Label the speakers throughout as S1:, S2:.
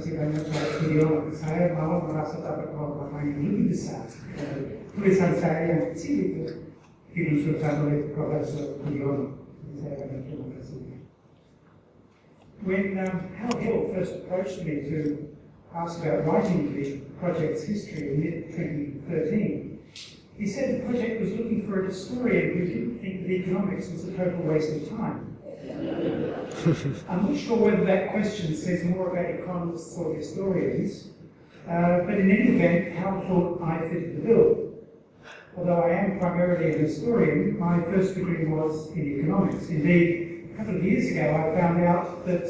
S1: masih banyak video saya malah merasa dapat pengalaman yang lebih besar. Tulisan saya yang kecil itu diluncurkan oleh Profesor Colin. Saya banyak terima kasih. When Hal Hill first approached me to ask about writing the project's history in mid-2013, he said the project was looking for a historian who didn't think that economics was a total waste of time. I'm not sure whether that question says more about economists or historians, but in any event, Hal thought I fitted the bill. Although I am primarily a historian, my first degree was in economics. Indeed, a couple of years ago I found out that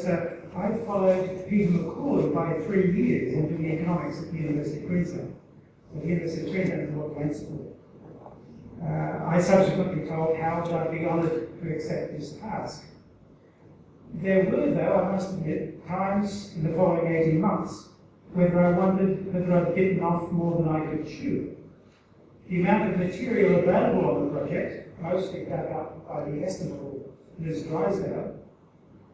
S1: I followed Peter McCall by 3 years in doing economics at the University of Queensland. So the University of Queensland is what went for. I subsequently told Hal that I'd be honoured to accept this task. There were, though, I must admit, times in the following 18 months whether I wondered whether I'd bitten off more than I could chew. The amount of material available on the project, mostly dug up by the estimable Liz Drysdale,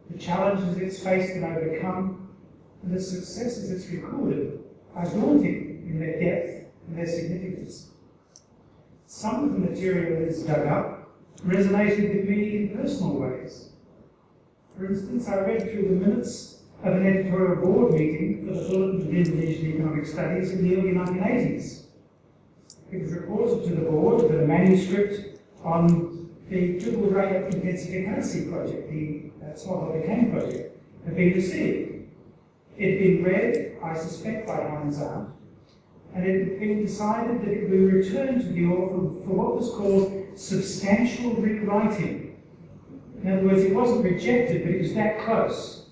S1: the challenges it's faced and overcome, and the successes it's recorded are daunting in their depth and their significance. Some of the material that's dug up resonated with me in personal ways. For instance, I read through the minutes of an editorial board meeting for the Bulletin of Indonesian Economic Studies in the early 1980s. It was reported to the board that a manuscript on the triple rate intensification project, the Swallow Cane project, had been received. It had been read, I suspect, by Heinz Arndt, and it had been decided that it would be returned to the author for what was called substantial rewriting. In other words, it wasn't rejected, but it was that close.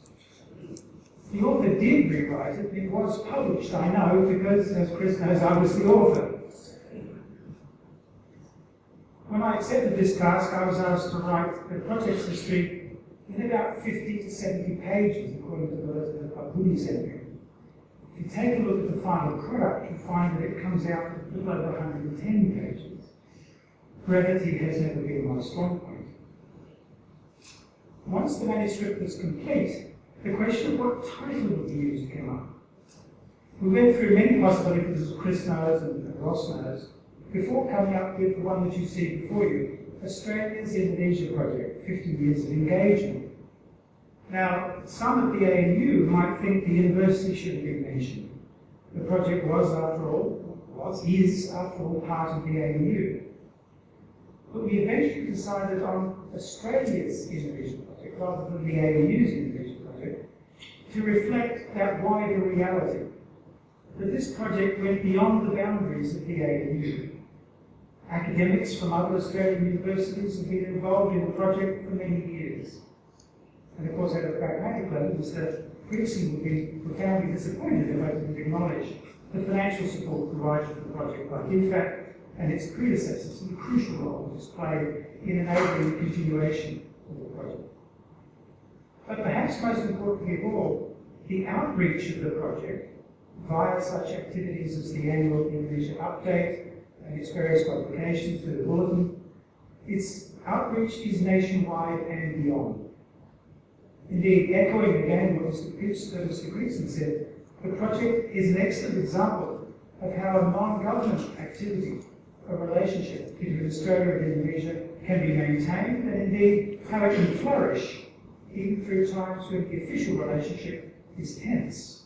S1: The author did rewrite it, it was published, I know, because, as Chris knows, I was the author. When I accepted this task, I was asked to write the project's history in about 50 to 70 pages, according to the letter that Abudi sent me. If you take a look at the final product, you'll find that it comes out a little over 110 pages. Brevity has never been my strong point. Once the manuscript was complete, the question of what title would be used came up. We went through many possibilities, as Chris knows and Ross knows, before coming up with the one that you see before you, Australia's Indonesia project, 50 years of engagement. Now, some at the ANU might think the university should have been mentioned. The project was, after all, is, after all, part of the ANU. But we eventually decided on Australia's Indonesia project, rather than the ANU's Indonesia project, to reflect that wider reality, that this project went beyond the boundaries of the ANU. Academics from other Australian universities have been involved in the project for many years. And of course, at a pragmatic level, Mr. Grigson would be profoundly disappointed if I didn't acknowledge the financial support provided to the project by DFAT and its predecessors, and the crucial role it has played in enabling the continuation of the project. But perhaps most importantly of all, the outreach of the project via such activities as the annual Indonesia update and its various publications through the bulletin, its outreach is nationwide and beyond. Indeed, echoing again what Mr. Grigson said, the project is an excellent example of how a non-government activity, a relationship between Australia and Indonesia, can be maintained, and indeed how it can flourish even through times when the official relationship is tense.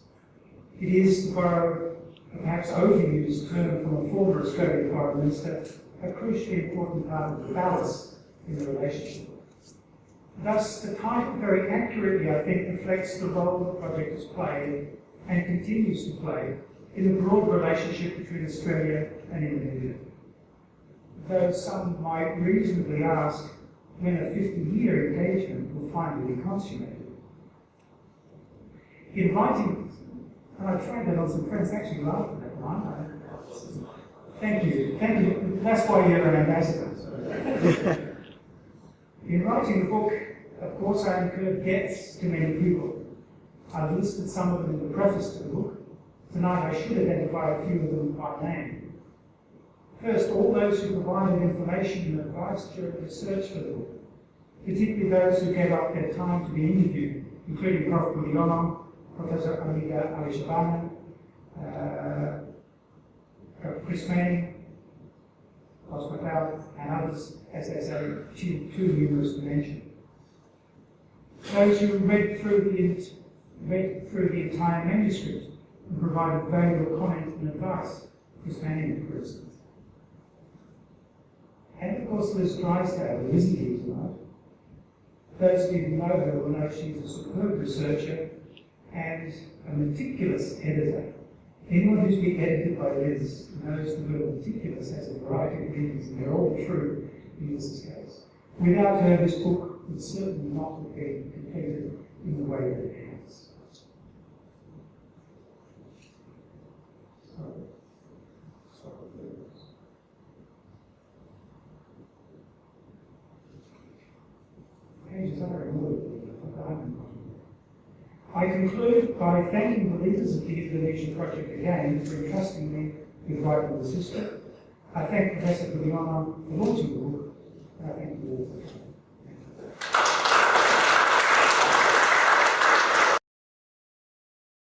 S1: It is, to borrow a perhaps overused term from a former Australian Foreign Minister, a crucially important part of the balance in the relationship. Thus, the title very accurately, I think, reflects the role the project has played and continues to play in the broad relationship between Australia and Indonesia. Though some might reasonably ask when a 50-year engagement will finally be consummated. In writing, and I tried that on some friends, actually laughed at that one. Thank you. That's why you're an ambassador. In writing the book, of course, I incurred debts to many people. I've listed some of them in the preface to the book. Tonight I should identify a few of them by name. First, all those who provided information and advice during the search for the book, particularly those who gave up their time to be interviewed, including Prof. Budiono, Professor Amiga Alishabana, Chris Manning, Hospital, and others, as they say, too numerous to mention. Those who read through the entire manuscript and provided valuable comment and advice, Chris Manning, for instance. And of course, Liz Drysdale, who isn't here tonight. Those who didn't know her will know she's a superb researcher and a meticulous editor. Anyone who's been edited by Liz knows the word meticulous has a variety of meanings, and they're all true in Liz's case. Without her, this book would certainly not have been completed in the way that it has. Pages are removed. I conclude by thanking the leaders of the Indonesia project again for entrusting me with writing the system. I thank Professor for the honour of launching the book, and I thank you all for